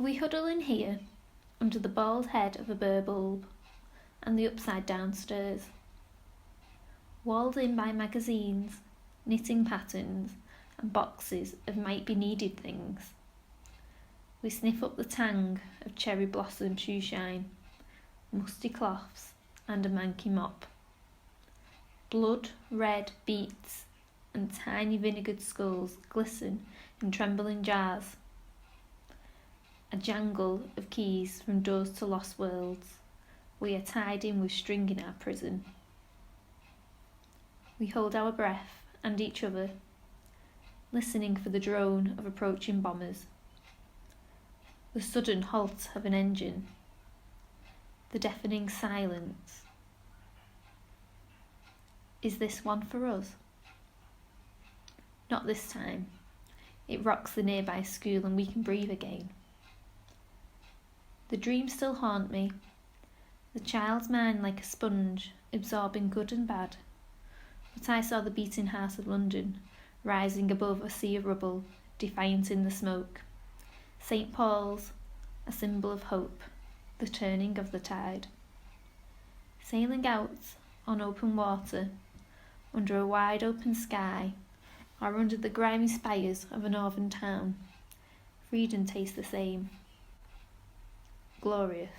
We huddle in here, under the bald head of a burr bulb, and the upside-down stairs. Walled in by magazines, knitting patterns, and boxes of might-be-needed things. We sniff up the tang of cherry blossom shoeshine, musty cloths, and a manky mop. Blood red beets and tiny vinegared skulls glisten in trembling jars. A jangle of keys from doors to lost worlds. We are tied in with string in our prison. We hold our breath and each other, listening for the drone of approaching bombers. The sudden halt of an engine. The deafening silence. Is this one for us? Not this time. It rocks the nearby school and we can breathe again. The dreams still haunt me, the child's mind like a sponge, absorbing good and bad. But I saw the beating heart of London, rising above a sea of rubble, defiant in the smoke. St. Paul's, a symbol of hope, the turning of the tide. Sailing out on open water, under a wide open sky, or under the grimy spires of a northern town, freedom tastes the same. Glorious.